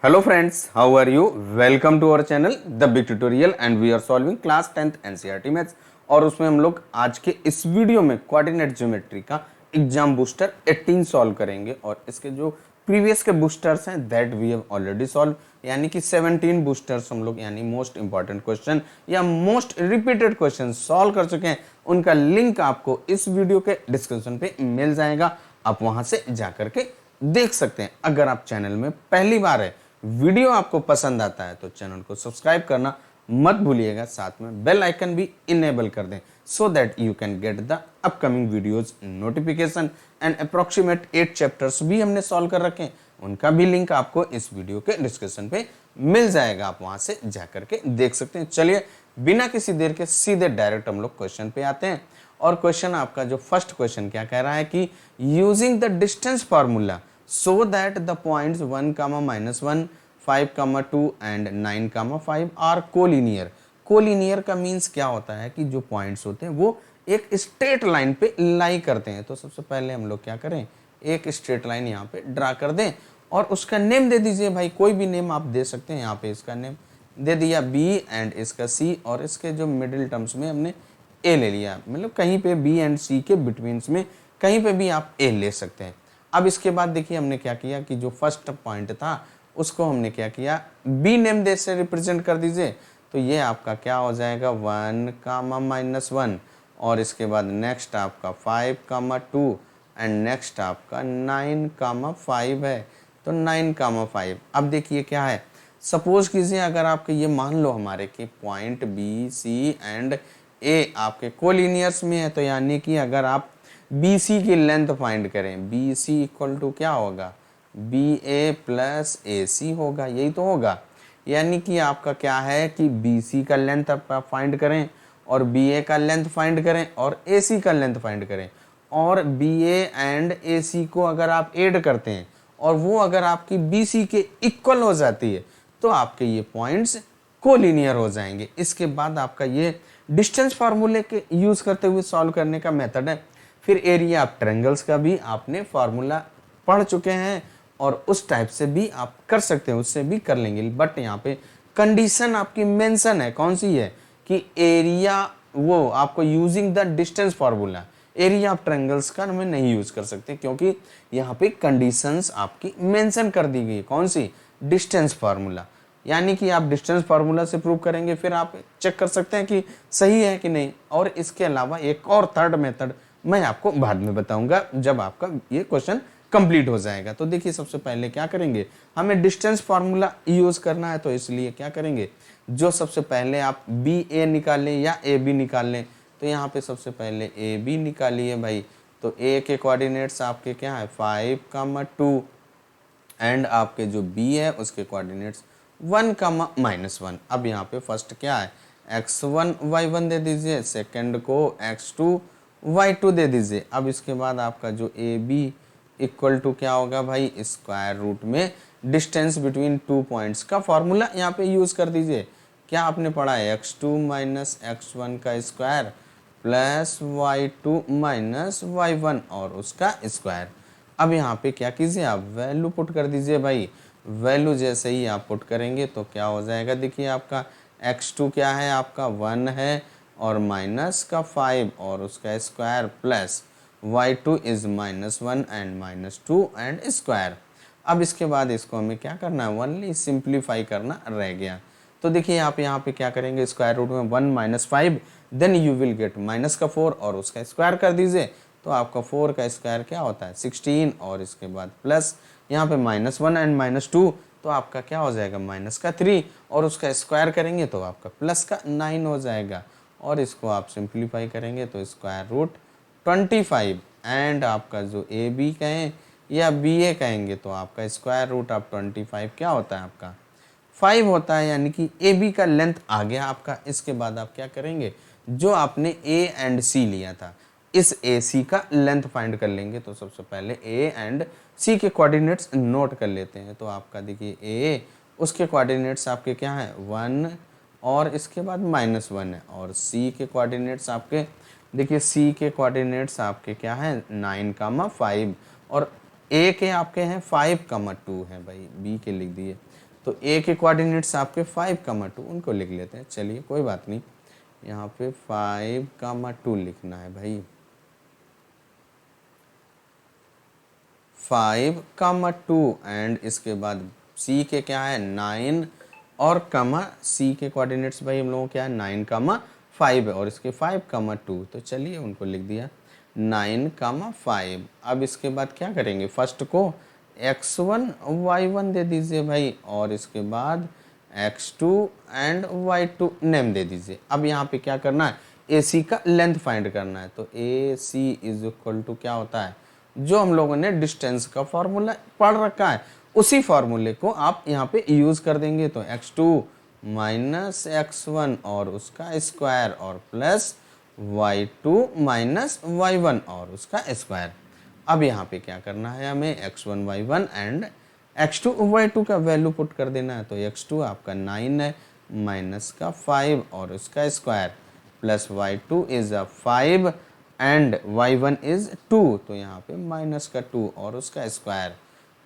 Hello friends, how are you? Welcome to our channel The Big Tutorial and we are solving class 10th NCERT maths. और उसमें हम लोग आज के इस वीडियो में कोऑर्डिनेट ज्योमेट्री का एग्जाम बूस्टर 18 सॉल्व करेंगे और इसके जो प्रीवियस के बूस्टर्स हैं that we have already solve, यानी कि 17 बूस्टर्स हम लोग यानी मोस्ट इंपॉर्टेंट क्वेश्चन या मोस्ट रिपीटेड क्वेश्चन सॉल्व कर चुके हैं। उनका लिंक आपको इस वीडियो के डिस्क्रिप्शन पे मिल जाएगा, आप वहां से जाकर के देख सकते हैं। अगर आप चैनल में पहली बार है, वीडियो आपको पसंद आता है तो चैनल को सब्सक्राइब करना मत भूलिएगा, साथ में बेल आइकन भी इनेबल कर दें so that you can get the upcoming videos notification. And approximate 8 chapters भी हमने सॉल्व कर रखे हैं, उनका भी लिंक आपको इस वीडियो के डिस्क्रिप्शन पे मिल जाएगा, आप वहां से जाकर के देख सकते हैं। चलिए बिना किसी देर के सीधे डायरेक्ट हम लोग क्वेश्चन पे आते हैं। और क्वेश्चन आपका जो फर्स्ट क्वेश्चन क्या कह रहा है कि using the distance formula so that the points 1, -1, 5, 2 and 9, 5 are collinear। Collinear का मीन्स क्या होता है कि जो पॉइंट्स होते हैं वो एक स्ट्रेट लाइन पे लाई करते हैं। तो सबसे पहले हम लोग क्या करें, एक स्ट्रेट लाइन यहाँ पे ड्रा कर दें और उसका नेम दे दीजिए भाई, कोई भी नेम आप दे सकते हैं। यहाँ पे इसका नेम दे दिया B एंड इसका C और इसके जो मिडिल टर्म्स में हमने A ले लिया, मतलब कहीं पे B एंड C के बिटवीन्स में कहीं पे भी आप A ले सकते हैं। अब इसके बाद देखिए हमने क्या किया कि जो फर्स्ट पॉइंट था उसको हमने क्या किया, बी नेम दे से रिप्रेजेंट कर दीजिए। तो ये आपका क्या हो जाएगा 1, -1 और इसके बाद नेक्स्ट आपका 5, 2 एंड नेक्स्ट आपका 9, 5 है। तो 9, 5 अब देखिए क्या है, सपोज कीजिए अगर आपके ये मान लो हमारे कि पॉइंट बी सी एंड ए आपके कोलिनियर्स में है, तो यानी कि अगर आप BC की लेंथ फाइंड करें, BC इक्वल टू क्या होगा, BA प्लस AC होगा, यही तो होगा। यानी कि आपका क्या है कि BC का लेंथ आप फाइंड करें और BA का लेंथ फाइंड करें और AC का लेंथ फाइंड करें और BA एंड AC को अगर आप ऐड करते हैं और वो अगर आपकी BC के इक्वल हो जाती है तो आपके ये पॉइंट्स कोलिनियर हो जाएंगे। इसके बाद आपका ये डिस्टेंस फार्मूले के यूज करते हुए सॉल्व करने का मेथड है। फिर एरिया ऑफ ट्रायंगल्स का भी आपने फार्मूला पढ़ चुके हैं और उस टाइप से भी आप कर सकते हैं, उससे भी कर लेंगे। बट यहाँ पे कंडीशन आपकी मेंशन है, कौन सी है कि एरिया वो आपको using the distance formula, area of triangles का हमें नहीं यूज कर सकते क्योंकि यहाँ पे कंडीशंस आपकी मेंशन कर दी गई, कौन सी, डिस्टेंस फार्मूला। यानी कि आप डिस्टेंस फार्मूला से प्रूव करेंगे, फिर आप चेक कर सकते हैं कि सही है कि नहीं। और इसके अलावा एक और थर्ड मेथड मैं आपको बाद में बताऊंगा जब आपका ये क्वेश्चन कंप्लीट हो जाएगा। तो देखिए सबसे पहले क्या करेंगे, हमें डिस्टेंस फार्मूला यूज करना है, तो इसलिए क्या करेंगे, जो सबसे पहले आप BA निकाल लें या AB निकाल लें। तो यहाँ पे सबसे पहले AB निकालिए भाई। तो A के कोऑर्डिनेट्स आपके क्या है 5, 2 एंड आपके जो B है उसके कोऑर्डिनेट्स 1, -1। अब यहाँ पे फर्स्ट क्या है x1 y1 दे दीजिए, सेकंड को x2 y2 दे दीजिए। अब इसके बाद आपका जो AB इक्वल टू क्या होगा भाई, स्क्वायर रूट में डिस्टेंस बिटवीन टू पॉइंट्स का फॉर्मूला यहाँ पे यूज कर दीजिए। क्या आपने पढ़ा है, x2 - x1 का स्क्वायर प्लस y2 - y1 और उसका स्क्वायर। अब यहाँ पे क्या कीजिए, आप वैल्यू पुट कर दीजिए भाई। वैल्यू जैसे ही आप पुट करेंगे तो क्या हो जाएगा, देखिए आपका x2 क्या है, आपका 1 है और माइनस का 5 और उसका square plus y2 is -1 and -2 and square. अब इसके बाद इसको हमें क्या करना है, ओनली सिंप्लीफाई करना रह गया। तो देखिए आप यहाँ पे क्या करेंगे, स्क्वायर रूट में 1 - 5 then you will get minus का 4 और उसका स्क्वायर कर दीजिए। तो आपका 4 का स्क्वायर क्या होता है 16 और इसके बाद प्लस यहाँ पे -1 एंड -2 तो आपका क्या हो जाएगा माइनस का 3 और उसका स्क्वायर करेंगे तो आपका प्लस का 9 हो जाएगा। और इसको आप सिंप्लीफाई करेंगे तो स्क्वायर रूट 25 एंड आपका जो AB कहें या BA कहेंगे तो आपका स्क्वायर रूट ऑफ 25 क्या होता है आपका 5 होता है, यानी कि AB का लेंथ आ गया आपका। इसके बाद आप क्या करेंगे, जो आपने A एंड C लिया था इस AC का लेंथ फाइंड कर लेंगे। तो सबसे पहले A एंड C के कोऑर्डिनेट्स नोट कर लेते हैं। तो आपका देखिए A उसके कोऑर्डिनेट्स आपके क्या है 1 और इसके बाद -1 है और C के कोऑर्डिनेट्स आपके देखिए C के कोऑर्डिनेट्स आपके क्या है 9, 5 और A के आपके हैं 5, 2 है भाई, B के लिख दिए। तो ए के कोऑर्डिनेट्स आपके 5, 2 उनको लिख लेते हैं। चलिए कोई बात नहीं, यहाँ पे 5, 2 लिखना है भाई। 5, 2 एंड इसके बाद सी के क्या है 9 और कमा सी के कोऑर्डिनेट्स भाई हम लोगों क्या है 9, 5 है और इसके 5, 2। तो चलिए उनको लिख दिया 9, 5। अब इसके बाद क्या करेंगे, फर्स्ट को x1 y1 दे दीजिए भाई और इसके बाद x2 एंड y2 नेम दे दीजिए। अब यहाँ पे क्या करना है, AC का लेंथ फाइंड करना है। तो AC इज इक्वल टू क्या होता है, जो हम लोगों ने डिस्टेंस का फॉर्मूला पढ़ रखा है उसी फॉर्मूले को आप यहाँ पे यूज कर देंगे। तो x2 माइनस x1 और उसका स्क्वायर और प्लस y2 माइनस y1 और उसका स्क्वायर। अब यहाँ पे क्या करना है, हमें x1 y1 and x2 y2 का वैल्यू पुट कर देना है। तो x2 आपका 9 है माइनस का 5 और उसका square plus y2 is 5 and y1 is 2। तो यहाँ पे माइनस का 2 और उसका स्क्वायर।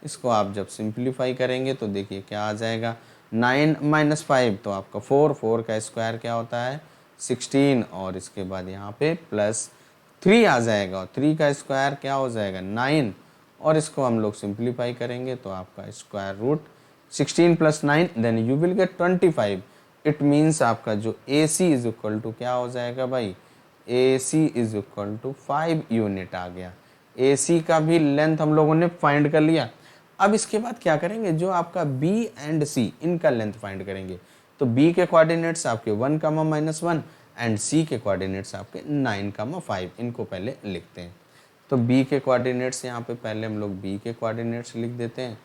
इसको आप जब सिंप्लीफाई करेंगे तो देखिए क्या आ जाएगा, 9 माइनस 5 तो आपका 4 का स्क्वायर क्या होता है 16 और इसके बाद यहाँ पे प्लस 3 आ जाएगा और 3 का स्क्वायर क्या हो जाएगा 9 और इसको हम लोग सिंप्लीफाई करेंगे तो आपका square root 16 plus 9 then you will get 25। It means आपका जो AC इज इक्वल टू क्या हो जाएगा भाई, AC is equal to 5 unit आ गया। AC का भी लेंथ हम लोगों ने फाइंड कर लिया। अब इसके बाद क्या करेंगे, जो आपका B एंड C इनका लेंथ फाइंड करेंगे। तो B के कोऑर्डिनेट्स आपके 1, -1 एंड C के कोऑर्डिनेट्स आपके 9, 5। इनको पहले लिखते हैं। तो B के कोऑर्डिनेट्स यहाँ पे पहले हम लोग B के कोऑर्डिनेट्स लिख देते हैं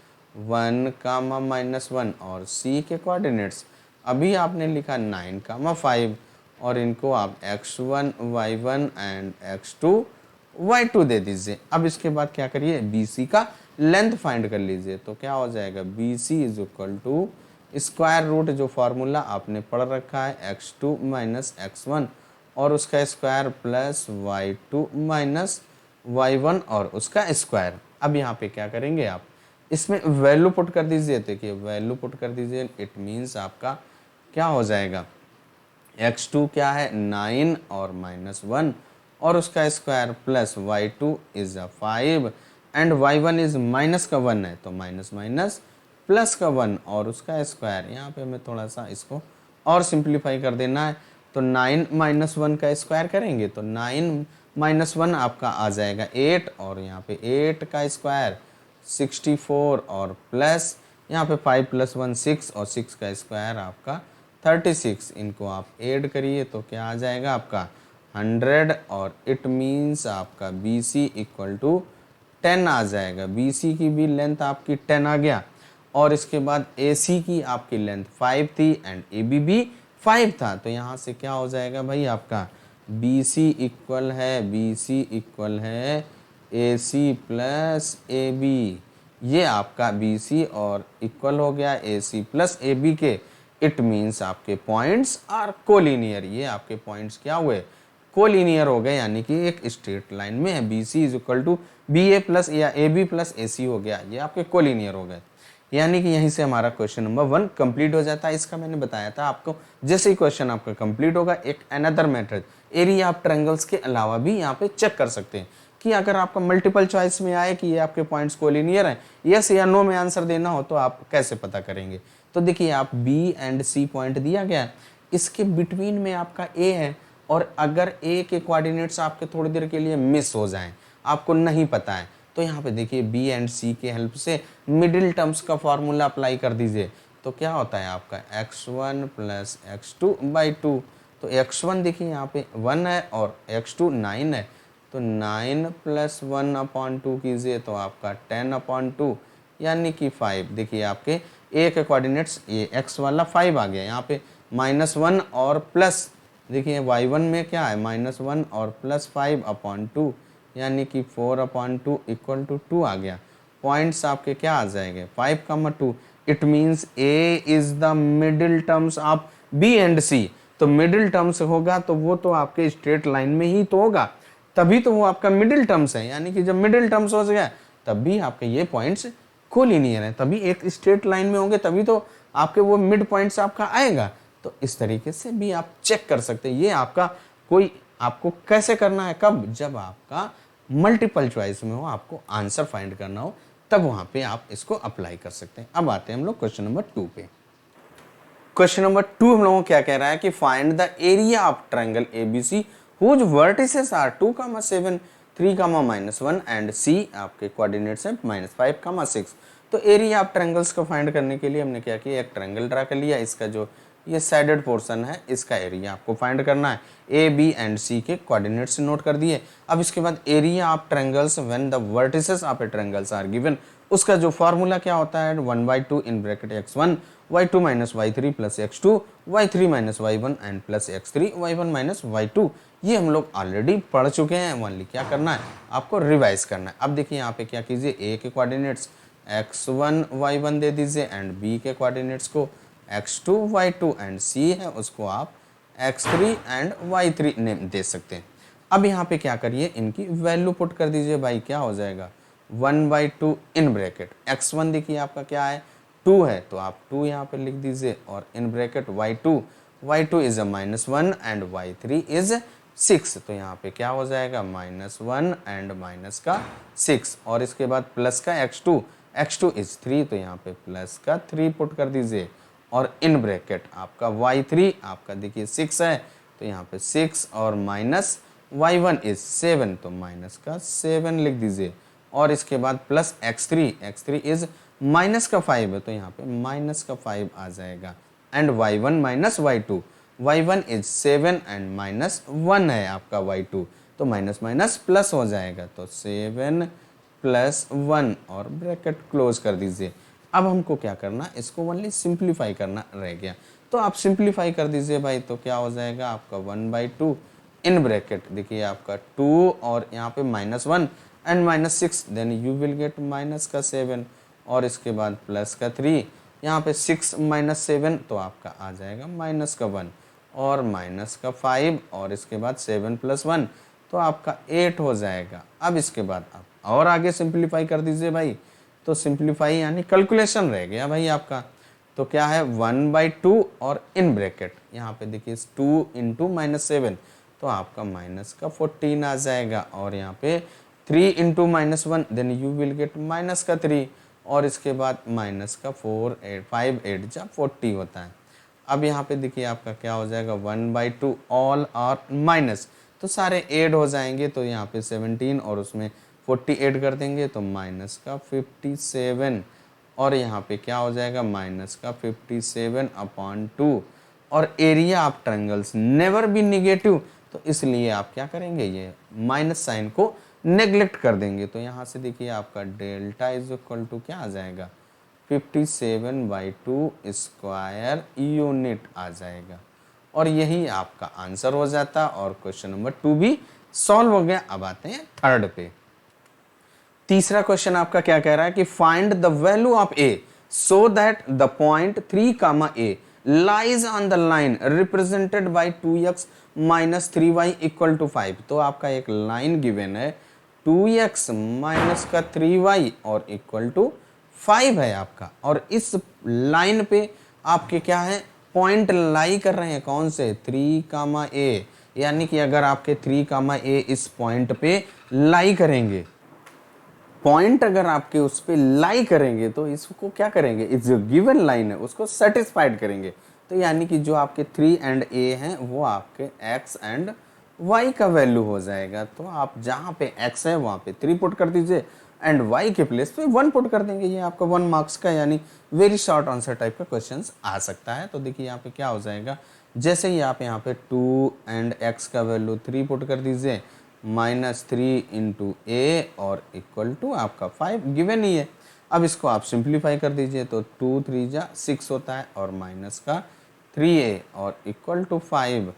1, -1 और C के कोऑर्डिनेट्स अभी आपने लिखा 9, 5 और इनको आप x1 y1 and x2 y2 दे दीजिए। अब इसके बाद क्या करिए, BC का लेंथ फाइंड कर लीजिए। तो क्या हो जाएगा, BC is equal to square root जो फार्मूला आपने पढ़ रखा है x2 माइनस x1 और उसका square plus y2 minus y1 और उसका स्क्वायर। अब यहाँ पे क्या करेंगे, आप इसमें वैल्यू पुट कर दीजिए। देखिए वैल्यू पुट कर दीजिए, इट मीन्स आपका क्या हो जाएगा, x2 क्या है 9 और -1 और उसका square plus y2 is 5 and y1 is minus का 1 है तो माइनस माइनस प्लस का 1 और उसका स्क्वायर। यहाँ पे हमें थोड़ा सा इसको और सिंप्लीफाई कर देना है। तो 9 -1 का स्क्वायर करेंगे तो 9 -1 आपका आ जाएगा 8 और यहाँ पे 8 का स्क्वायर 64 और प्लस यहाँ पे 5 + 1 6 और 6 का स्क्वायर आपका 36। इनको आप ऐड करिए तो क्या आ जाएगा आपका 100 और इट मीन्स आपका BC इक्वल टू 10 आ जाएगा। BC की भी लेंथ आपकी 10 आ गया और इसके बाद AC की आपकी लेंथ 5 थी एंड AB भी 5 था। तो यहाँ से क्या हो जाएगा भाई, आपका BC इक्वल है AC प्लस AB। ये आपका BC और इक्वल हो गया AC प्लस AB के। इट मीन्स आपके पॉइंट्स आर कोलिनियर। ये आपके पॉइंट्स क्या हुए, कोलिनियर हो गए, यानी कि एक स्ट्रेट लाइन में है। BC is equal to BA plus या AB प्लस AC हो गया, ये आपके कोलिनियर हो गए। यानी कि यहीं से हमारा क्वेश्चन नंबर 1 कंप्लीट हो जाता है। इसका मैंने बताया था आपको, जैसे ही क्वेश्चन आपका कंप्लीट होगा एक another method area of triangles के अलावा भी यहाँ पे चेक कर सकते हैं कि अगर आपका मल्टीपल चॉइस में आए कि ये आपके पॉइंट्स कोलिनियर हैं, यस या नो में आंसर देना हो तो आप कैसे पता करेंगे। तो देखिए आप B एंड C पॉइंट दिया गया है, इसके बिटवीन में आपका A है और अगर A के कोऑर्डिनेट्स आपके थोड़ी देर के लिए मिस हो जाएं, आपको नहीं पता है, तो यहाँ पे देखिए B एंड C के हेल्प से मिडिल टर्म्स का फॉर्मूला अप्लाई कर दीजिए। तो क्या होता है आपका x1 प्लस x2/2। तो x1 देखिए यहाँ पे 1 है और x2 9 है, तो 9 + 1/2 कीजिए तो आपका 10/2 यानी कि 5। देखिए आपके A के कोऑर्डिनेट्स ये x वाला 5 आ गया, यहाँ पे -1 और प्लस देखिए y1 में क्या है -1 और प्लस 5/2 यानी कि 4/2 इक्वल टू 2 आ गया। पॉइंट्स आपके क्या आ जाएंगे 5, 2। It means A is the middle terms of B and C। तो मिडिल टर्म्स होगा तो वो तो आपके स्ट्रेट लाइन में ही तो होगा, तभी तो वो आपका मिडिल टर्म्स है। यानी कि जब मिडिल टर्म्स हो गया तब भी आपके ये पॉइंट्स कोलिनियर है, तभी एक स्ट्रेट लाइन में होंगे, तभी तो आपके वो मिड पॉइंट से आपका आएगा। तो इस तरीके से भी आप चेक कर सकते हैं। ये आपका कोई आपको कैसे करना है, कब, जब आपका मल्टीपल चॉइस में हो, आपको आंसर फाइंड करना हो, तब वहां पे आप इसको अप्लाई कर सकते हैं। अब आते हैं हम लोग क्वेश्चन नंबर 2 पे। क्वेश्चन नंबर 2 हम लोगों को क्या कह रहा है कि find the area of triangle ABC whose vertices are 2, 7, 3, -1 and C आपके कोऑर्डिनेट्स हैं -5, 6। तो एरिया ऑफ ट्रायंगल्स को फाइंड करने के लिए हमने क्या किया, एक ट्रायंगल ड्रा कर लिया। इसका जो ये साइडेड पोर्शन है इसका एरिया आपको फाइंड करना है। ए, बी एंड सी के कोऑर्डिनेट्स नोट कर दिए। अब इसके बाद area of triangles when the vertices of a triangles are given, उसका जो फॉर्मूला क्या होता है, 1/2 in bracket x1 y2 - y3 plus x2 y3 - y1 and plus x3 y1 - y2। ये हम लोग ऑलरेडी पढ़ चुके हैं। ओनली क्या करना है, आपको रिवाइज करना है। अब देखिए यहाँ पे क्या कीजिए, ए के कोऑर्डिनेट्स x1 y1 दे दीजिए एंड बी के कोऑर्डिनेट्स को x2 y2 एंड सी है उसको आप x3 एंड y3 नेम दे सकते हैं। अब यहाँ पे क्या करिए, इनकी वैल्यू पुट कर दीजिए भाई। क्या हो जाएगा, 1/2 इन ब्रैकेट x1 देखिए आपका क्या है, 2 है, तो आप 2 यहाँ पे लिख दीजिए और in bracket y2 is -1 and y3 is 6। तो यहाँ पे क्या हो जाएगा, -1 एंड माइनस का 6 और इसके बाद प्लस का x2 इज 3, तो यहाँ पे प्लस का 3 पुट कर दीजिए और इन ब्रैकेट आपका y3 आपका देखिए 6 है, तो यहाँ पे 6 और माइनस y1 इज 7, तो माइनस का 7 लिख दीजिए और इसके बाद प्लस x3 इज माइनस का 5 है, तो यहाँ पे माइनस का 5 आ जाएगा and y1 - y1 is 7 and -1 है आपका y2, तो माइनस माइनस प्लस हो जाएगा, तो 7 + 1 और ब्रैकेट क्लोज कर दीजिए। अब हमको क्या करना, इसको ओनली सिंप्लीफाई करना रह गया, तो आप सिंप्लीफाई कर दीजिए भाई। तो क्या हो जाएगा आपका 1/2 इन ब्रैकेट देखिए आपका 2 और यहाँ पे -1 and -6, then you will get minus का 7 और इसके बाद प्लस का 3, यहाँ पे 6 - 7 तो आपका आ जाएगा माइनस का 1 और माइनस का 5 और इसके बाद 7 + 1 तो आपका 8 हो जाएगा। अब इसके बाद आप और आगे सिंप्लीफाई कर दीजिए भाई। तो सिंप्लीफाई यानी कैलकुलेशन रह गया भाई आपका। तो क्या है 1/2 और इन ब्रैकेट यहाँ पे देखिए 2 × -7 तो आपका माइनस का 14 आ जाएगा और यहाँ पे 3 × -1 then you will get minus का 3 और इसके बाद माइनस का 4 5 8 जा 40 होता है। अब यहाँ पे देखिए आपका क्या हो जाएगा 1/2 ऑल और माइनस, तो सारे ऐड हो जाएंगे, तो यहाँ पे 17 और उसमें 40 ऐड कर देंगे तो माइनस का 57 और यहाँ पे क्या हो जाएगा माइनस का 57/2 और area of triangles never be negative, तो इसलिए आप क्या करेंगे, ये माइनस साइन को नेग्लेक्ट कर देंगे। तो यहाँ से देखिए आपका डेल्टा इज इक्वल टू क्या आ जाएगा 57/2 स्क्वायर यूनिट आ जाएगा और यही आपका आंसर हो जाता और क्वेश्चन नंबर 2 भी सॉल्व हो गया। अब आते हैं थर्ड पे। तीसरा क्वेश्चन आपका क्या कह रहा है कि find the value of A so that the point 3, a lies on the line represented by 2x - 3y = 5। तो आपका एक लाइन गिवन है 2x - 3y और इक्वल टू 5 है आपका, और इस लाइन पे आपके क्या है पॉइंट लाई कर रहे हैं, कौन से 3, a, यानी कि अगर आपके 3, a इस पॉइंट पे लाई करेंगे, पॉइंट अगर आपके उस पे लाई करेंगे तो इसको क्या करेंगे, इस जो गिवन लाइन है उसको सेटिस्फाइड करेंगे। तो यानी कि जो आपके 3 एंड a हैं वो आपके x एंड y का वैल्यू हो जाएगा। तो आप जहाँ पे x है वहाँ पे 3 पुट कर दीजिए एंड y के प्लेस पे 1 पुट कर देंगे। ये आपका 1 मार्क्स का यानी वेरी शॉर्ट आंसर टाइप का क्वेश्चन आ सकता है। तो देखिए यहाँ पे क्या हो जाएगा, जैसे ही आप यहाँ पे 2 एंड x का वैल्यू 3 पुट कर दीजिए -3 × a और इक्वल टू आपका 5 गिवन ही है। अब इसको आप सिंप्लीफाई कर दीजिए तो 2 3 जा 6 होता है और माइनस का 3a और इक्वल टू 5।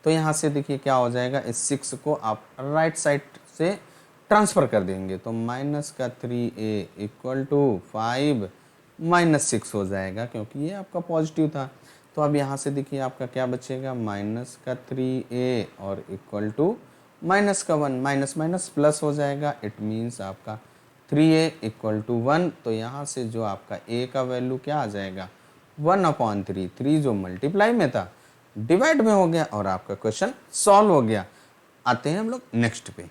तो यहाँ से देखिए क्या हो जाएगा, इस 6 को आप राइट साइड से ट्रांसफ़र कर देंगे तो माइनस का 3a इक्वल टू 5 -6 हो जाएगा क्योंकि ये आपका पॉजिटिव था। तो अब यहाँ से देखिए आपका क्या बचेगा माइनस का 3a और इक्वल टू माइनस का 1, माइनस माइनस प्लस हो जाएगा, इट मीन्स आपका 3a = 1। तो यहाँ से जो आपका a का वैल्यू क्या आ जाएगा 1/3, 3 जो मल्टीप्लाई में था डिवाइड में हो गया और आपका क्वेश्चन सॉल्व हो गया। आते हैं हम लोग नेक्स्ट पे।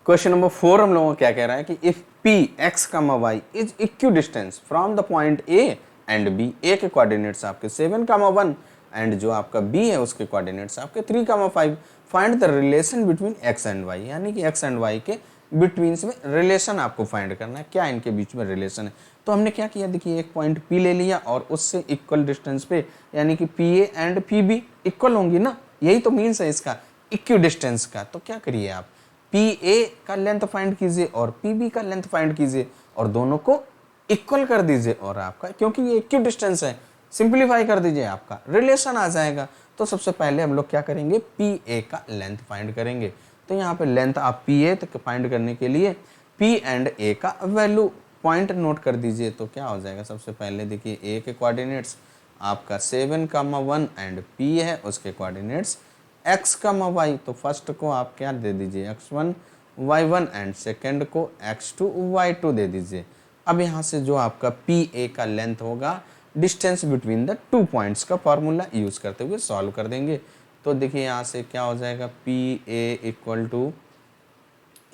क्वेश्चन नंबर 4 हम लोगों को क्या कह रहा है कि if P X comma Y is equidistant from the point A and B, A के कोऑर्डिनेट्स आपके 7,1 एंड जो आपका बी है उसके कोऑर्डिनेट्स आपके 3,5, find the relation between x and y, यानी कि एक्स एंड वाई के बिटवीन में रिलेशन आपको फाइंड करना है, क्या इनके बीच में रिलेशन है। तो हमने क्या किया, देखिए एक पॉइंट पी ले लिया और उससे इक्वल डिस्टेंस पे, यानी कि P A and P B equal होंगी ना, यही तो मीन्स है इसका इक्वी डिस्टेंस का। तो क्या करिए आप पी ए का लेंथ फाइंड कीजिए और पी बी का लेंथ फाइंड कीजिए और दोनों को इक्वल कर दीजिए और आपका, क्योंकि ये इक्वी डिस्टेंस है, सिंप्लीफाई कर दीजिए, आपका रिलेशन आ जाएगा। तो सबसे पहले हम लोग क्या करेंगे, पी ए का लेंथ फाइंड करेंगे। तो यहाँ पे लेंथ आप पी ए तक फाइंड करने के लिए पी एंड ए का वैल्यू पॉइंट नोट कर दीजिए। तो क्या हो जाएगा, सबसे पहले देखिए ए के कोऑर्डिनेट्स आपका 7,1 एंड पी है उसके कोऑर्डिनेट्स x, y। तो फर्स्ट को आप क्या दे दीजिए x1 y1 एंड सेकेंड को x2 y2 दे दीजिए। अब यहाँ से जो आपका पी ए का लेंथ होगा distance between the two points का फॉर्मूला यूज करते हुए सॉल्व कर देंगे। तो देखिए यहाँ से क्या हो जाएगा, P A equal to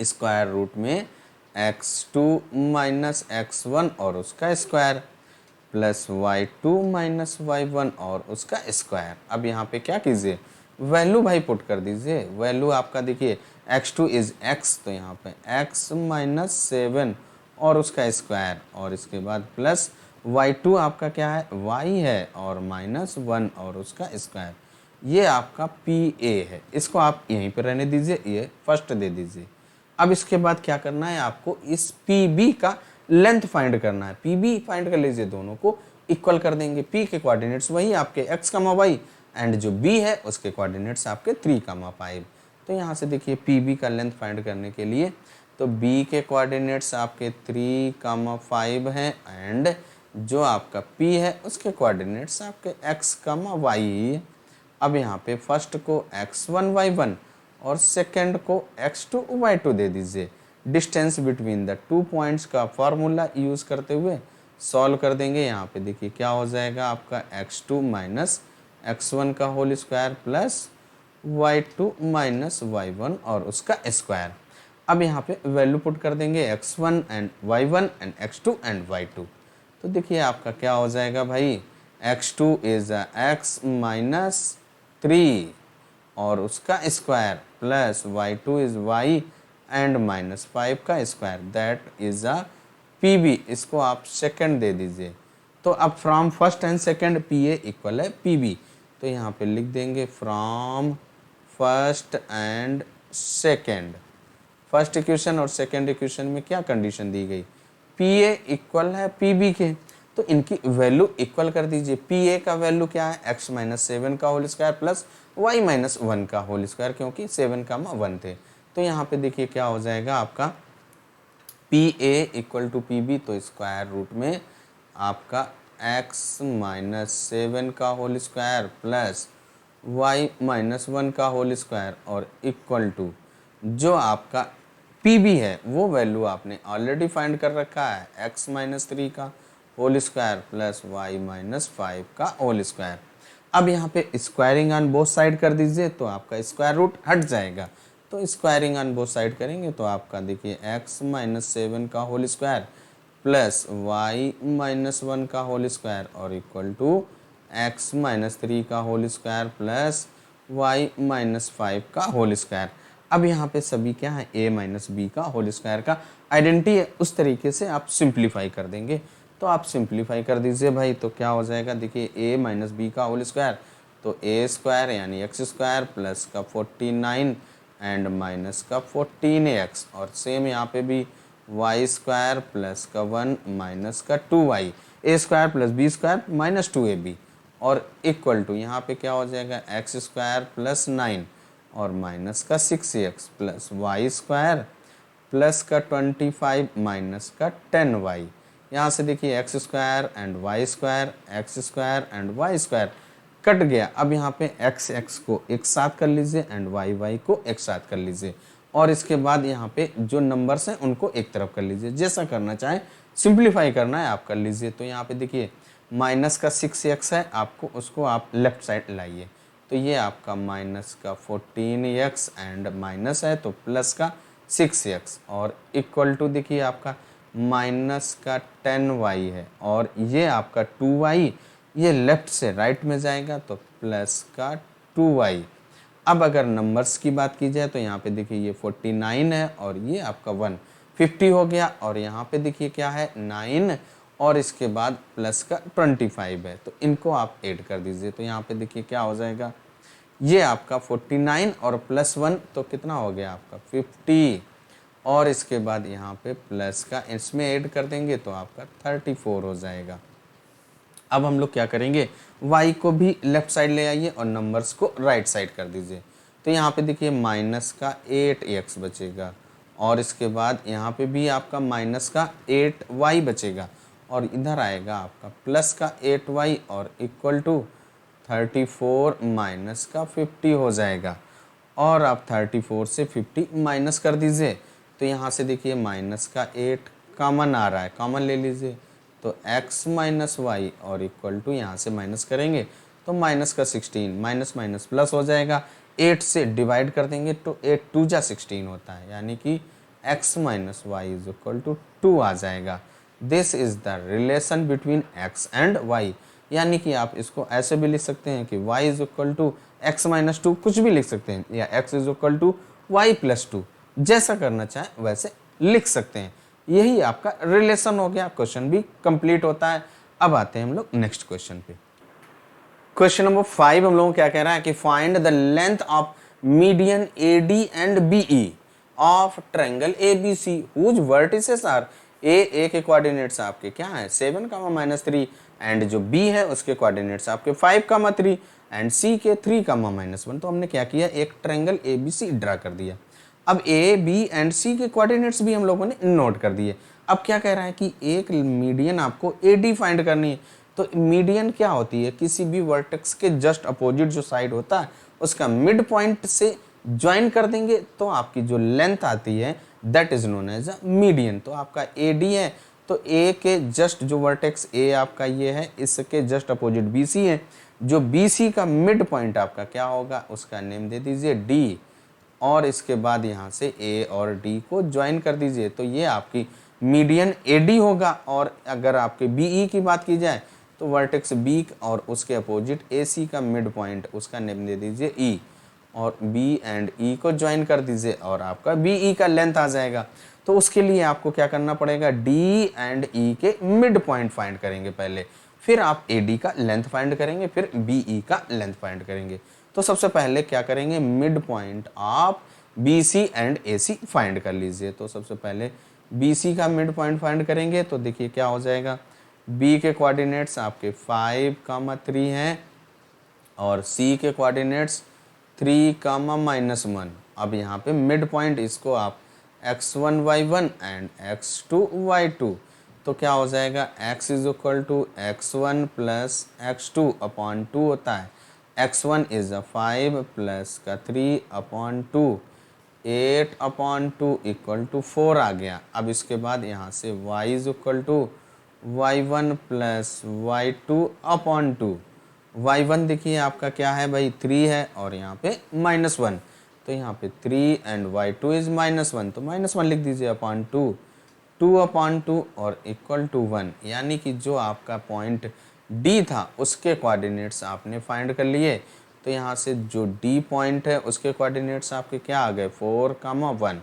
square root में x2 माइनस x1 और उसका square plus y2 minus y1 और उसका स्क्वायर। अब यहाँ पे क्या कीजिए, वैल्यू भाई पुट कर दीजिए। वैल्यू आपका देखिए x2 इज x, तो यहाँ पे x माइनस 7 और उसका स्क्वायर और इसके बाद प्लस y2 आपका क्या है, y है और माइनस 1 और उसका स्क्वायर। ये आपका पी ए है, इसको आप यहीं पर रहने दीजिए, ये फर्स्ट दे दीजिए। अब इसके बाद क्या करना है, आपको इस पी बी का लेंथ फाइंड करना है। पी बी फाइंड कर लीजिए, दोनों को इक्वल कर देंगे। पी के कोऑर्डिनेट्स वही आपके x, y एंड जो b है उसके कोऑर्डिनेट्स आपके 3,5। तो यहाँ से देखिए पी बी का लेंथ फाइंड करने के लिए तो b के कोऑर्डिनेट्स आपके 3,5 हैं एंड जो आपका p है उसके कोऑर्डिनेट्स आपके x, y। अब यहाँ पे फर्स्ट को x1 y1 और सेकेंड को x2 y2 दे दीजिए। Distance between the two points का फॉर्मूला यूज करते हुए सॉल्व कर देंगे। यहाँ पे देखिए क्या हो जाएगा, आपका x2 माइनस x1 का whole square plus y2 minus y1 और उसका स्क्वायर। अब यहाँ पे वैल्यू पुट कर देंगे x1 and y1 and x2 and y2। तो देखिए आपका क्या हो जाएगा भाई, x2 इज x माइनस 3 और उसका square plus y2 is y and minus 5 का square, that is a P B. इसको आप सेकंड दे दीजिए। तो अब from first and second P A equal है पी बी। तो यहाँ पे लिख देंगे from first and second. First equation और सेकंड इक्वेशन में क्या कंडीशन दी गई, पी ए इक्वल है पी बी के, तो इनकी वैल्यू इक्वल कर दीजिए। पी ए का वैल्यू क्या है, x माइनस 7 का whole square plus y minus 1 का होल स्क्वायर, क्योंकि 7,1 थे। तो यहाँ पे देखिए क्या हो जाएगा आपका P A equal to P B, तो स्क्वायर रूट में आपका x माइनस 7 का whole square plus y minus 1 का होल स्क्वायर और इक्वल टू जो आपका पी बी है वो वैल्यू आपने ऑलरेडी फाइंड कर रखा है, x माइनस 3 का whole square plus y minus 5 का होल स्क्वायर। अब यहाँ पे स्क्वायरिंग ऑन बोथ साइड कर दीजिए तो आपका स्क्वायर रूट हट जाएगा। तो स्क्वायरिंग ऑन बोथ साइड करेंगे तो आपका देखिए x माइनस 7 का whole square plus y minus 1 का होल स्क्वायर और इक्वल टू x माइनस 3 का whole square plus y minus 5 का होल स्क्वायर। अब यहाँ पे सभी क्या है, a माइनस बी का होल स्क्वायर का आइडेंटिटी है, उस तरीके से आप सिंप्लीफाई कर देंगे। तो आप सिंप्लीफाई कर दीजिए भाई, तो क्या हो जाएगा, देखिए a माइनस बी का होल स्क्वायर, तो a स्क्वायर यानी x स्क्वायर प्लस का 49 एंड माइनस का 14x और सेम यहाँ पे भी y स्क्वायर प्लस का 1 माइनस का 2y, a square plus b square minus 2ab और इक्वल टू यहाँ पे क्या हो जाएगा x स्क्वायर प्लस 9 और माइनस का 6x plus y square plus का 25 माइनस का 10y। यहाँ से देखिए x square and y square, x square and y square cut गया। अब यहाँ पे x को एक साथ कर लीजिए एंड y को एक साथ कर लीजिए और इसके बाद यहाँ पे जो नंबर्स हैं उनको एक तरफ कर लीजिए। जैसा करना चाहें, सिंप्लीफाई करना है आप कर लीजिए। तो यहाँ पे देखिए माइनस का 6x है, आपको उसको आप लेफ्ट साइड लाइए। तो ये आपका माइनस का 14x एंड माइनस है तो प्लस का 6x और इक्वल टू देखिए आपका माइनस का 10y है और ये आपका 2y, ये लेफ्ट से राइट में जाएगा तो प्लस का 2y। अब अगर नंबर्स की बात की जाए तो यहाँ पे देखिए ये 49 है और ये आपका 150 हो गया और यहाँ पे देखिए क्या है 9 और इसके बाद प्लस का 25 है, तो इनको आप ऐड कर दीजिए। तो यहाँ पे देखिए क्या हो जाएगा, ये आपका 49 और प्लस 1 तो कितना हो गया आपका 50 और इसके बाद यहाँ पे प्लस का इसमें ऐड कर देंगे तो आपका 34 हो जाएगा। अब हम लोग क्या करेंगे, y को भी लेफ्ट साइड ले आइए और नंबर्स को राइट साइड कर दीजिए। तो यहाँ पे देखिए माइनस का 8x बचेगा और इसके बाद यहाँ पे भी आपका माइनस का 8y बचेगा और इधर आएगा आपका प्लस का 8y और इक्वल टू 34 माइनस का 50 हो जाएगा। और आप 34 से 50 माइनस कर दीजिए तो यहाँ से देखिए माइनस का 8 कॉमन आ रहा है, कॉमन ले लीजिए। तो x माइनस वाई और इक्वल टू यहाँ से माइनस करेंगे तो माइनस का 16, माइनस माइनस प्लस हो जाएगा। 8 से डिवाइड कर देंगे तो 8 2 जा 16 होता है, यानी कि x minus y is equal to 2 आ जाएगा। This is the relation between x and y, यानी कि आप इसको ऐसे भी लिख सकते हैं कि y is equal to x minus 2, कुछ भी लिख सकते हैं, या x is equal to y plus 2, जैसा करना चाहें वैसे लिख सकते हैं। यही आपका रिलेशन हो गया, क्वेश्चन भी कंप्लीट होता है। अब आते हैं हम लोग नेक्स्ट क्वेश्चन पे। क्वेश्चन नंबर 5 हम लोगों को क्या कह रहा है कि find the length of median AD and BE of triangle ABC whose vertices are A के कोऑर्डिनेट्स आपके क्या है 7, -3 एंड जो B है उसके कोऑर्डिनेट्स आपके 5, 3 एंड C के 3, -1। तो हमने क्या किया, एक ट्रायंगल ABC ड्रा कर दिया। अब A, B एंड C के कोऑर्डिनेट्स भी हम लोगों ने नोट कर दिए। अब क्या कह रहा है कि एक मीडियन आपको AD फाइंड करनी है। तो मीडियन क्या होती है, किसी भी वर्टेक्स के जस्ट अपोजिट जो साइड होता है उसका मिड पॉइंट से ज्वाइन कर देंगे तो आपकी जो लेंथ आती है that is known as a median. तो आपका AD है तो A के जस्ट जो वर्टेक्स A आपका ये है, इसके जस्ट अपोजिट BC है, जो BC का मिड पॉइंट आपका क्या होगा उसका नेम दे दीजिए D और इसके बाद यहाँ से A और D को ज्वाइन कर दीजिए तो ये आपकी मीडियन AD होगा। और अगर आपके BE की बात की जाए तो वर्टेक्स B और उसके अपोजिट AC का मिड पॉइंट उसका नेम दे दीजिए E और B एंड E को ज्वाइन कर दीजिए और आपका BE का लेंथ आ जाएगा। तो उसके लिए आपको क्या करना पड़ेगा, D एंड E के मिड पॉइंट फाइंड करेंगे पहले, फिर आप AD का लेंथ फाइंड करेंगे, फिर BE का लेंथ फाइंड करेंगे। तो सबसे पहले क्या करेंगे, mid point of BC and AC find कर लीजिए। तो सबसे पहले BC का मिड पॉइंट फाइंड करेंगे तो देखिए क्या हो जाएगा, B के कोऑर्डिनेट्स आपके 5, 3 हैं और C के कोऑर्डिनेट्स 3, -1। अब यहाँ पे मिड पॉइंट इसको आप x1 y1 and x2 y2, तो क्या हो जाएगा x is equal to x1 plus x2 upon 2 होता है। x1 इज अ 5 प्लस का 3 अपॉन 2, 8 अपॉन 2 इक्वल टू 4 आ गया। अब इसके बाद यहाँ से y is equal to y1 plus y2 upon 2, y1 देखिए आपका क्या है भाई 3 है और यहाँ पे -1, तो यहाँ पे 3 एंड y2 इज -1, तो -1 लिख दीजिए अपॉन 2, 2 अपॉन 2 और इक्वल टू 1, यानी कि जो आपका पॉइंट D था उसके कोऑर्डिनेट्स आपने फाइंड कर लिए। तो यहाँ से जो D पॉइंट है उसके कोऑर्डिनेट्स आपके क्या आ गए 4, 1,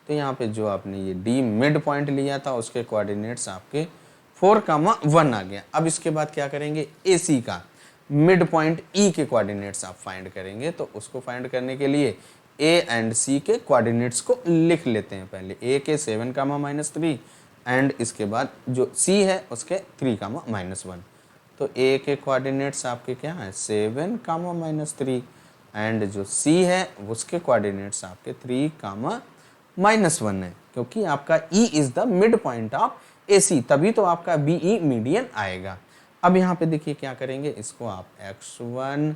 तो यहाँ पे जो आपने ये D मिड पॉइंट लिया था उसके कोऑर्डिनेट्स आपके 4, 1 आ गया। अब इसके बाद क्या करेंगे, AC का मिड पॉइंट E के कोऑर्डिनेट्स आप फाइंड करेंगे। तो उसको फाइंड करने के लिए A एंड C के कोऑर्डिनेट्स को लिख लेते हैं। पहले A के 7, -3 एंड इसके बाद जो C है उसके 3, -1। तो A के कोऑर्डिनेट्स आपके क्या हैं 7, -3 एंड जो C है उसके कोऑर्डिनेट्स आपके 3, -1 है, क्योंकि आपका E is the mid point of AC, तभी तो आपका BE मीडियन आएगा। अब यहाँ पे देखिए क्या करेंगे, इसको आप x1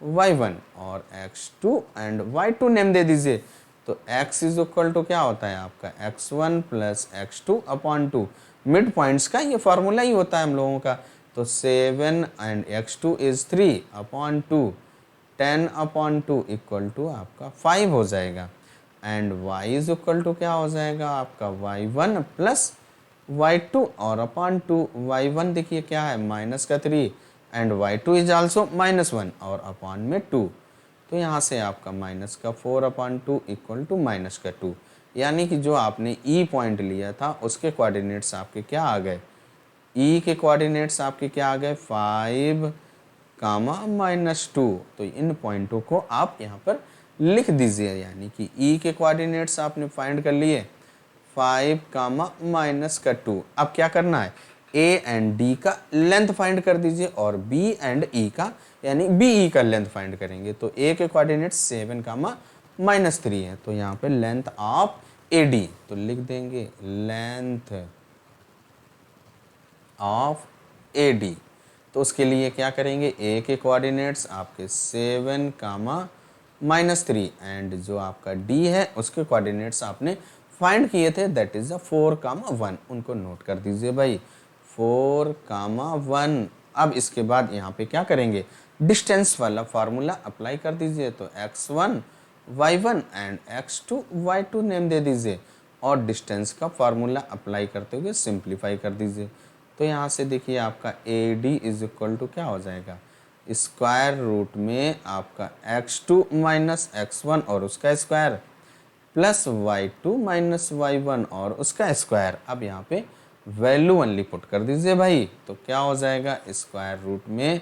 y1 और x2 एंड y2 नेम दे दीजिए। तो x इज इक्वल टू क्या होता है आपका x1 plus x2 upon 2, mid points का ये फॉर्मूला ही होता है हम लोगों का तो 7 and x2 is 3/2, 10/2 equal to आपका 5 हो जाएगा। And y is equal to क्या हो जाएगा आपका y1 प्लस y2 और अपॉन 2, y1 देखिए क्या है माइनस का 3 एंड y2 इज आल्सो -1 और अपॉन में 2। तो यहाँ से आपका माइनस का 4/2 इक्वल टू माइनस का 2, यानी कि जो आपने ई पॉइंट लिया था उसके कोऑर्डिनेट्स आपके क्या आ गए, ई के कोऑर्डिनेट्स आपके क्या आ गए 5, -2। तो इन पॉइंटों को आप यहाँ पर लिख दीजिए, यानी कि ई के कोऑर्डिनेट्स आपने फाइंड कर लिए 5, -2। अब क्या करना है, ए एंड डी का लेंथ फाइंड कर दीजिए और बी एंड ई का यानी बी ई का लेंथ फाइंड करेंगे। तो ए के कोऑर्डिनेट्स 7, -3 है, तो यहाँ पे लेंथ ऑफ ए डी तो लिख देंगे लेंथ ऑफ ए डी। तो उसके लिए क्या करेंगे, ए के कोऑर्डिनेट्स आपके 7, -3 एंड जो आपका डी है उसके कोऑर्डिनेट्स आपने फाइंड किए थे दैट इज 4, 1, उनको नोट कर दीजिए भाई 4, 1। अब इसके बाद यहाँ पे क्या करेंगे, डिस्टेंस वाला फार्मूला अप्लाई कर दीजिए। तो x1 y1 and x2 y2 name दे दीजिए और डिस्टेंस का फार्मूला अप्लाई करते हुए सिंप्लीफाई कर दीजिए। तो यहाँ से देखिए आपका A D is equal to क्या हो जाएगा, स्क्वायर रूट में आपका x2 माइनस x1 और उसका square plus y2 minus y1 और उसका स्क्वायर। अब यहाँ पे वैल्यू ओनली पुट कर दीजिए भाई, तो क्या हो जाएगा स्क्वायर रूट में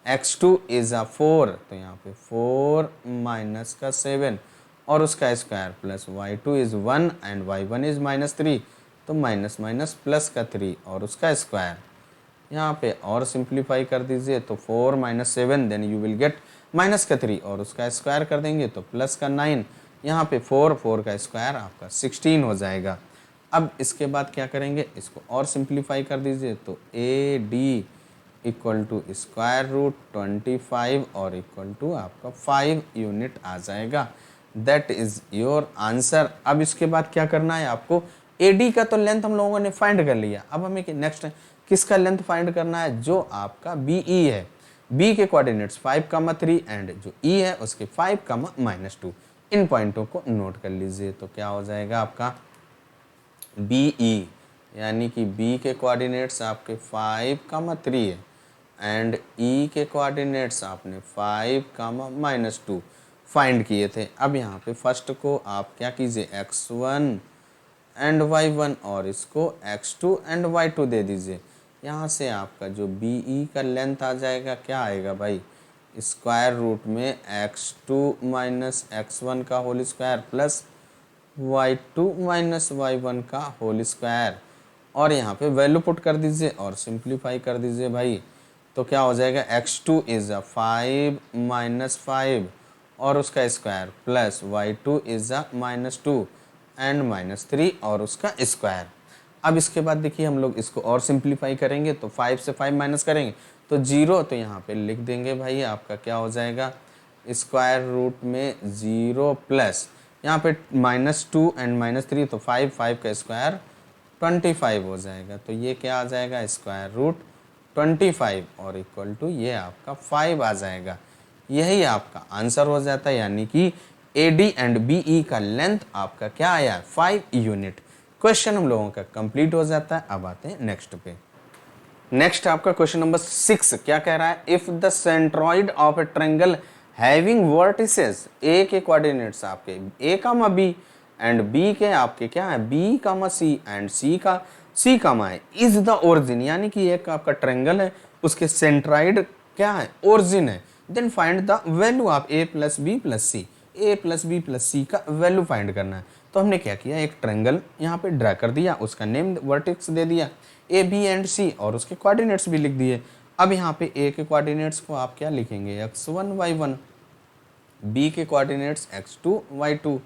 x2 इज 4, तो यहाँ पे 4 माइनस का 7 और उसका square plus y2 is 1 and y1 is -3, तो माइनस माइनस प्लस का 3 और उसका स्क्वायर। यहाँ पे और सिंप्लीफाई कर दीजिए तो 4 - 7 then you will get minus का 3 और उसका स्क्वायर कर देंगे तो प्लस का 9। यहाँ पे 4 का स्क्वायर आपका 16 हो जाएगा। अब इसके बाद क्या करेंगे, इसको और सिंप्लीफाई कर दीजिए तो A D equal to square root 25 और इक्वल टू आपका 5 यूनिट आ जाएगा। That is your answer. अब इसके बाद क्या करना है आपको, एडी का तो लेंथ हम लोगों ने फाइंड कर लिया, अब हमें नेक्स्ट किसका लेंथ फाइंड करना है, जो आपका बी ई है। बी के कोऑर्डिनेट्स 5, 3 एंड जो ई है उसके 5, -2। इन पॉइंटों को नोट कर लीजिए। तो क्या हो जाएगा आपका बी ई, यानी कि बी के कोऑर्डिनेट्स आपके 5, 3 है एंड ई के कोऑर्डिनेट्स आपने 5, -2 फाइंड किए थे। अब यहाँ पे फर्स्ट को आप क्या कीजिए x1 एंड y1 और इसको x2 एंड y2 दे दीजिए। यहाँ से आपका जो बी ई का लेंथ आ जाएगा क्या आएगा भाई, स्क्वायर रूट में x2 माइनस x1 का whole square plus y2 minus y1 का होल स्क्वायर और यहाँ पे वैल्यू पुट कर दीजिए और सिंप्लीफाई कर दीजिए भाई। तो क्या हो जाएगा x2 इज 5 - 5 और उसका square plus y2 is -2 and -3 और उसका स्क्वायर। अब इसके बाद देखिए हम लोग इसको और सिंप्लीफाई करेंगे तो 5 से 5 माइनस करेंगे तो 0, तो यहाँ पे लिख देंगे भाई आपका क्या हो जाएगा स्क्वायर रूट में 0 प्लस यहाँ पे -2 एंड -3 तो 5 का स्क्वायर 25 हो जाएगा। तो ये क्या आ जाएगा स्क्वायर रूट 25 और इक्वल टू ये आपका 5 आ जाएगा। यही आपका आंसर हो जाता है, यानी कि A D and B E का लेंथ आपका क्या आया 5 यूनिट। क्वेश्चन हम लोगों का कंप्लीट हो जाता है। अब आते हैं नेक्स्ट पे। नेक्स्ट आपका क्वेश्चन नंबर 6 क्या कह रहा है, if the centroid of a triangle having vertices, A के कोऑर्डिनेट्स आपके A comma B and B के आपके क्या है बी कामा सी एंड सी कामा है, इज द ओरिजिन, यानी कि एक आपका ट्रायंगल है उसके सेंट्रॉइड क्या है ओरिजिन है, then find the value of A plus B plus C, A plus B plus C का वैल्यू फाइंड करना है। तो हमने क्या किया, एक ट्रायंगल यहाँ पे ड्रा कर दिया, उसका नेम वर्टेक्स दे दिया ए बी एंड सी और उसके कोऑर्डिनेट्स भी लिख दिए। अब यहाँ पे ए के कोऑर्डिनेट्स को आप क्या लिखेंगे x1 y1, बी के कोऑर्डिनेट्स x2 y2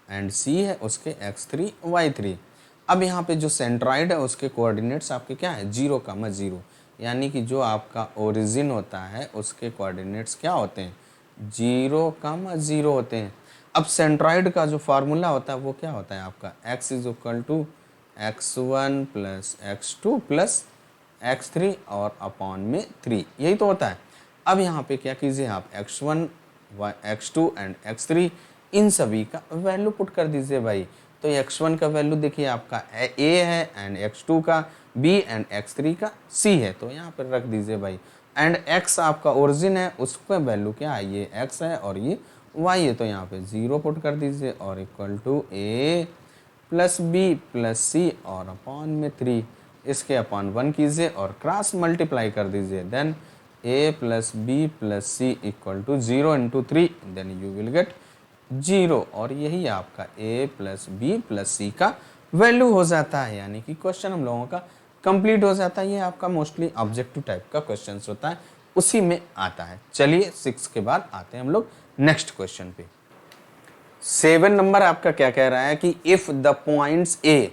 एंड सी है उसके x3 y3। अब यहाँ पे जो सेंट्रॉइड है उसके कोऑर्डिनेट्स आपके क्या है 0, 0, यानी कि जो आपका ओरिजिन होता है उसके कोऑर्डिनेट्स क्या होते हैं 0, 0 होते हैं। अब सेंट्रॉइड का जो फार्मूला होता है वो क्या होता है आपका x is equal to x1 plus x2 plus x3 और अपॉन में 3, यही तो होता है। अब यहाँ पे क्या कीजिए आप x1 x2 एंड x3 इन सभी का वैल्यू पुट कर दीजिए भाई। तो x1 का वैल्यू देखिए आपका a है एंड x2 का b एंड x3 का c है, तो यहाँ पर रख दीजिए भाई। एंड x आपका ओरिजिन है, उसका वैल्यू क्या है, ये x है और ये y है, तो यहाँ पे 0 पुट कर दीजिए और equal to a plus B plus C और अपॉन में 3, इसके अपॉन 1 कीजिए और क्रॉस मल्टीप्लाई कर दीजिए। Then a plus B plus C equal to 0 into 3, then you will get 0, और यही आपका a plus B plus C का वैल्यू हो जाता है। यानी कि क्वेश्चन हम लोगों का कंप्लीट हो जाता है। ये आपका मोस्टली ऑब्जेक्टिव टाइप का क्वेश्चन होता है, उसी में आता है। चलिए 6 के बाद आते हैं हम लोग नेक्स्ट क्वेश्चन पे। 7 नंबर आपका क्या कह रहा है कि इफ द पॉइंट्स a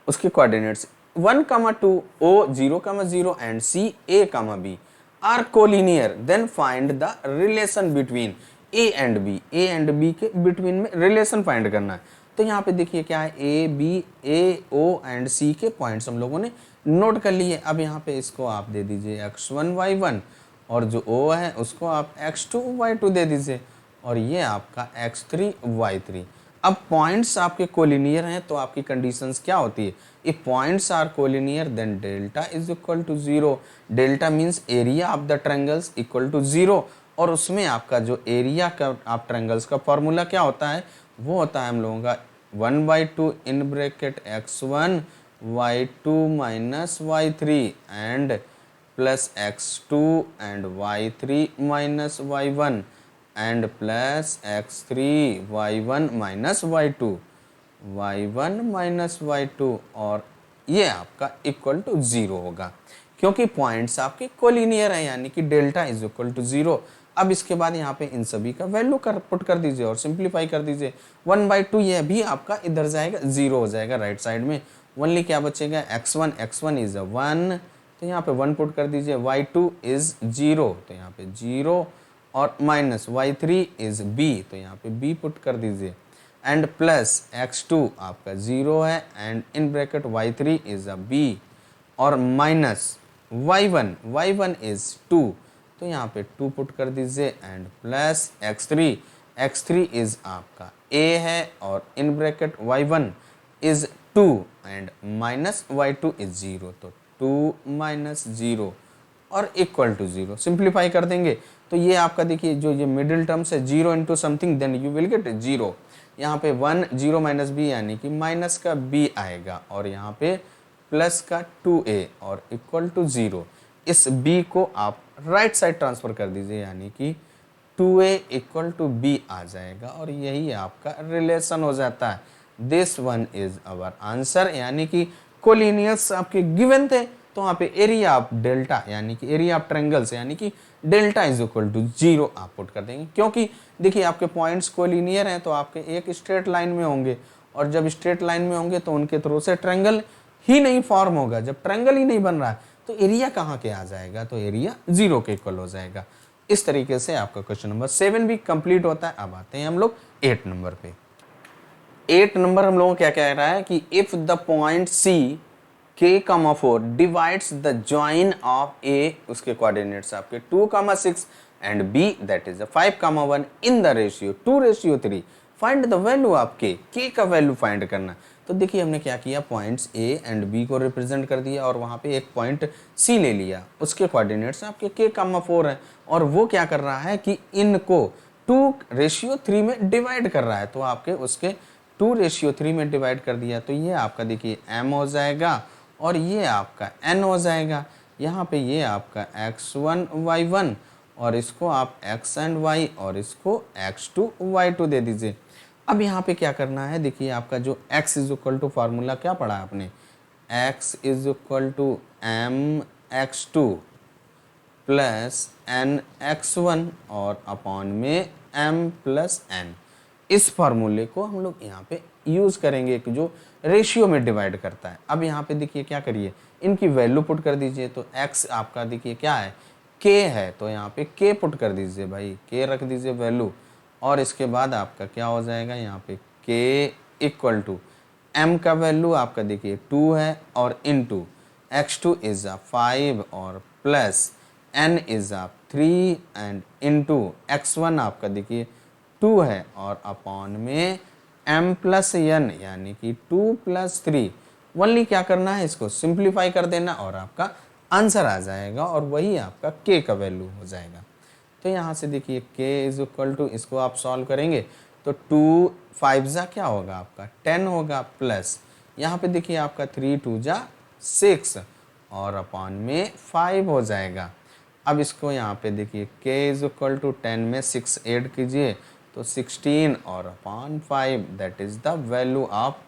उसके coordinates 1, 2, o 0, 0 and c a, b are collinear, then find the relation between a and b। a and b के बिटवीन में रिलेशन फाइंड करना है। तो यहाँ पे देखिए क्या है, a b a o and c के पॉइंट्स हम लोगों ने नोट कर लिए। अब यहाँ पे इसको आप दे दीजिए x1 y1 और जो o है उसको आप x2 y2 दे दीजिए और ये आपका x3 y3। अब पॉइंट्स आपके कोलिनियर हैं तो आपकी कंडीशंस क्या होती है, if points are collinear then delta is equal to 0। Delta means area of the triangles equal to 0, और उसमें आपका जो एरिया का आप ट्रायंगल्स का फॉर्मूला क्या होता है, वो होता है हम लोगों का 1/2 in bracket x1 y2 minus y3 and plus x2 and y3 minus y1 and plus x3 y1 minus y2 y1 minus y2, और ये आपका इक्वल टू 0 होगा क्योंकि पॉइंट्स आपके कोलिनियर है, यानी कि डेल्टा इज इक्वल टू 0। अब इसके बाद यहाँ पे इन सभी का वैल्यू पुट कर दीजिए और सिंप्लीफाई कर दीजिए। 1/2 ये भी आपका इधर जाएगा, 0 हो जाएगा राइट साइड में। ओनली क्या बचेगा, x1 इज 1, तो यहाँ पे 1 पुट कर दीजिए। y2 इज 0, तो यहाँ पे 0, और माइनस y3 इज b, तो यहाँ पे b पुट कर दीजिए। एंड प्लस x2 आपका 0 है and in bracket y3 is a b, और माइनस y1 इज 2, तो यहाँ पे 2 पुट कर दीजिए। एंड प्लस x3 इज आपका a है और in bracket y1 is 2 and minus y2 is 0, तो 2 माइनस 0 और इक्वल टू 0। सिंप्लीफाई कर देंगे तो ये आपका देखिए जो ये मिडिल टर्म्स है 0 into something then you will get 0। यहाँ पे 1 0 माइनस बी यानी कि माइनस का b आएगा, और यहाँ पे प्लस का 2a और इक्वल टू 0। इस b को आप राइट साइड ट्रांसफर कर दीजिए, यानी कि 2a इक्वल टू b आ जाएगा, और यही आपका रिलेशन हो जाता है। This one is our answer, यानी कि कोलिनियर्स आपके गिवन थे, तो वहाँ पे एरिया ऑफ डेल्टा यानी कि एरिया ऑफ ट्रायंगल्स यानी कि डेल्टा इज इक्वल टू 0 आप पुट कर देंगे, क्योंकि देखिए आपके पॉइंट्स कोलिनियर हैं तो आपके एक स्ट्रेट लाइन में होंगे, और जब स्ट्रेट लाइन में होंगे तो उनके थ्रू से ट्रायंगल ही नहीं फॉर्म होगा। जब ट्रायंगल ही नहीं बन रहा है तो एरिया कहाँ के आ जाएगा, तो एरिया 0 के इक्वल हो जाएगा। इस तरीके से आपका क्वेश्चन नंबर 7 भी कंप्लीट होता है। अब आते हैं हम लोग 8 नंबर पे। 8 नंबर हम लोगों को क्या कह रहा है कि if the point C k, 4 divides the join of A, उसके कोऑर्डिनेट्स आपके 2, 6 and B that is 5, 1 in the ratio 2:3, find the value of k का वैल्यू फाइंड करना। तो देखिए हमने क्या किया, पॉइंट्स A एंड B को रिप्रेजेंट कर दिया और वहाँ पे एक पॉइंट C ले लिया, उसके कोऑर्डिनेट्स आपके k, 4 है, और वो क्या कर रहा है कि इनको 2:3 में डिवाइड कर रहा है, तो आपके उसके 2:3 में डिवाइड कर दिया, तो ये आपका देखिए m हो जाएगा और ये आपका n हो जाएगा। यहाँ पे ये आपका x1 y1 और इसको आप x एंड y और इसको x2 y2 दे दीजिए। अब यहाँ पे क्या करना है, देखिए आपका जो x is equal to formula क्या पढ़ा है आपने, x is equal to m x2 plus n x1 और अपॉन में m प्लस n। इस फार्मूले को हम लोग यहाँ पे यूज करेंगे कि जो रेशियो में डिवाइड करता है। अब यहाँ पे देखिए क्या करिए, इनकी वैल्यू पुट कर दीजिए। तो x आपका देखिए क्या है, k है, तो यहाँ पे k पुट कर दीजिए भाई, k रख दीजिए वैल्यू, और इसके बाद आपका क्या हो जाएगा, यहाँ पे k इक्वल टू m का वैल्यू आपका देखिए 2 है और इनटू x2 इज अ 5 और plus n is a 3 and into x1 आपका देखिए 2 है और अपॉन में m प्लस n यानी कि 2 प्लस 3। ओनली क्या करना है, इसको सिंप्लीफाई कर देना और आपका आंसर आ जाएगा और वही आपका k का वैल्यू हो जाएगा। तो यहाँ से देखिए k इज इक्वल टू, इसको आप सॉल्व करेंगे तो 2 5 जा क्या होगा आपका 10 होगा, प्लस यहाँ पे देखिए आपका 3 2 जा 6 और अपॉन में 5 हो जाएगा। अब इसको यहाँ पे देखिए k इज इक्वल टू 10 में 6 ऐड कीजिए तो 16 और upon 5 that is the value of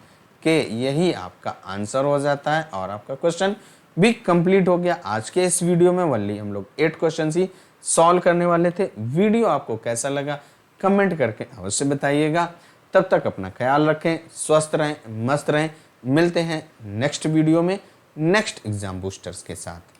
k। यही आपका आंसर हो जाता है और आपका क्वेश्चन भी कंप्लीट हो गया। आज के इस वीडियो में वनली हम लोग 8 क्वेश्चन ही सॉल्व करने वाले थे। वीडियो आपको कैसा लगा कमेंट करके अवश्य बताइएगा। तब तक अपना ख्याल रखें, स्वस्थ रहें, मस्त रहें। मिलते हैं नेक्स्ट वीडियो में नेक्स्ट एग्जाम बूस्टर्स के साथ।